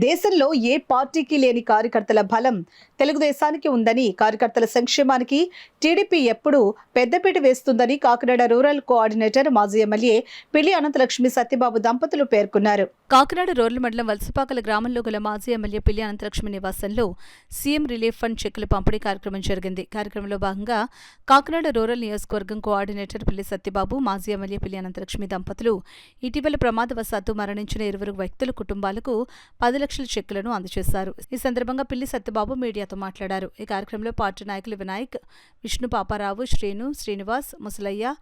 దేశంలో ఏ పార్టీకి లేని కార్యకర్తల బలం తెలుగుదేశానికి ఉందని, కార్యకర్తల సంక్షేమానికి టీడీపీ ఎప్పుడూ పెద్దపీట వేస్తుందని కాకినాడ రూరల్ కోఆర్డినేటర్ మాజీ ఎమ్మెల్యే పిల్లి అనంతలక్ష్మి సత్యబాబు దంపతులు పేర్కొన్నారు. కాకినాడ రూరల్ మండలం వలసపాకల గ్రామంలో గల మాజీ ఎమ్మెల్యే పిల్లి అనంతలక్ష్మి నివాసంలో సీఎం రిలీఫ్ ఫండ్ చెక్కుల పంపిణీ కార్యక్రమం జరిగింది. కార్యక్రమంలో భాగంగా కాకినాడ రూరల్ నియోజకవర్గం కోఆర్డినేటర్ పిల్లి సత్యబాబు, మాజీ ఎమ్మెల్యే పిల్లి అనంతలక్ష్మి దంపతులు ఇటీవల ప్రమాదవశాత్తు మరణించిన 20 వ్యక్తుల కుటుంబాలకు 10 లక్షల చెక్కులను అందజేశారు. ఈ సందర్భంగా పిల్లి సత్యబాబు మీడియాతో మాట్లాడారు. ఈ కార్యక్రమంలో పార్టీ నాయకులు వినాయక్, విష్ణు పాపారావు, శ్రీను, శ్రీనివాస్, ముసలయ్య,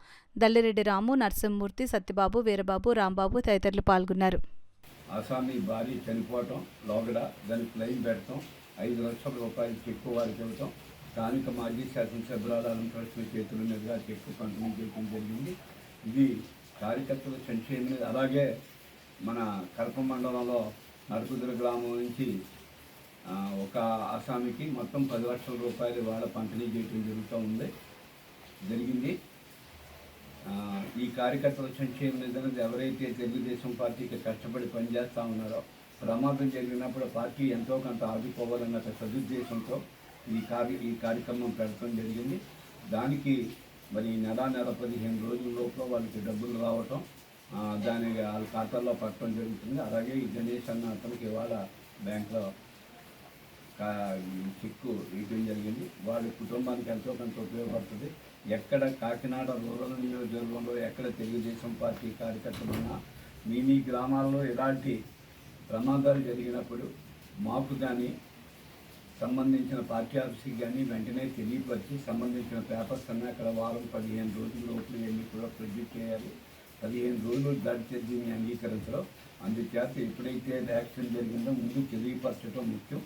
దల్లిరెడ్డి రాము, నరసింహమూర్తి, సత్యబాబు, వీరబాబు, రాంబాబు తదితరులు పాల్గొన్నారు. ఆసామి భార్య చనిపోవటం, లోగడ దాన్ని క్లెయిమ్ పెట్టడం, 5 లక్షల రూపాయలు చెక్కు వారికి ఇవ్వటం, స్థానిక మాజీ శాసనసభ్యురాలు అనంతలక్ష్మి చేతుల మీదుగా చెక్కు పంపిణీ చేయడం జరిగింది. ఇది కార్యకర్తల సంక్షేమం. అలాగే మన కడప మండలంలో నరకుదురు గ్రామం నుంచి ఒక ఆసామికి మొత్తం 10 లక్షల రూపాయలు వాళ్ళ పంపిణీ చేయడం జరిగింది. ఈ కార్యకర్తల సంక్షేమం నిధులు ఎవరైతే తెలుగుదేశం పార్టీకి కష్టపడి పనిచేస్తూ ఉన్నారో, ప్రమాదం జరిగినప్పుడు పార్టీ ఎంతో కొంత ఆదుకోవాలన్న సదుద్దేశంతో ఈ కార్యక్రమం పెట్టడం జరిగింది. దానికి మరి నెల 15 రోజుల లోపల వాళ్ళకి డబ్బులు రావటం, దాని వాళ్ళ ఖాతాల్లో పట్టడం జరుగుతుంది. అలాగే ఈ గణేష్ అన్న అతనికి ఇవాళ బ్యాంకులో చెక్కు ఇవ్వడం జరిగింది. వాళ్ళ కుటుంబానికి ఎంతో కొంత ఉపయోగపడుతుంది. ఎక్కడ కాకినాడ రూరల్ నియోజకవర్గంలో ఎక్కడ తెలుగుదేశం పార్టీ కార్యకర్తలు ఉన్నా మీ గ్రామాల్లో ఎలాంటి ప్రమాదాలు జరిగినప్పుడు మాకు కానీ సంబంధించిన పార్టీ ఆఫీస్కి కానీ వెంటనే తెలియపరిచి సంబంధించిన పేపర్స్ అన్నీ అక్కడ వారం 15 రోజుల లోపల వెళ్ళి కూడా ప్రొడ్యూస్ చేయాలి. 15 రోజులు దాటితే దీన్ని అంగీకరించడం. అందుచేత ఎప్పుడైతే యాక్సిడెంట్ జరిగిందో ముందు తెలియపరచడం ముఖ్యం.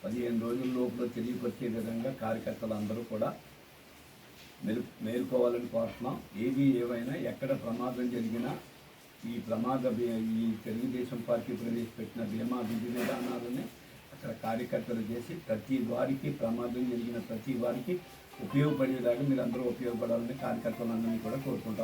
15 రోజుల లోపల తెలియపరిచే విధంగా కార్యకర్తలందరూ కూడా మేలుకోవాలని కోరుతున్నాం. ఏమైనా ఎక్కడ ప్రమాదం జరిగినా ఈ తెలుగుదేశం పార్టీ ప్రవేశపెట్టిన బీమా విధి విధానాలని అక్కడ కార్యకర్తలు చేసి ప్రతి వారికి ప్రమాదం జరిగిన ప్రతి వారికి ఉపయోగపడేలాగా మీరు అందరూ ఉపయోగపడాలని కార్యకర్తలందరినీ కూడా కోరుకుంటాం.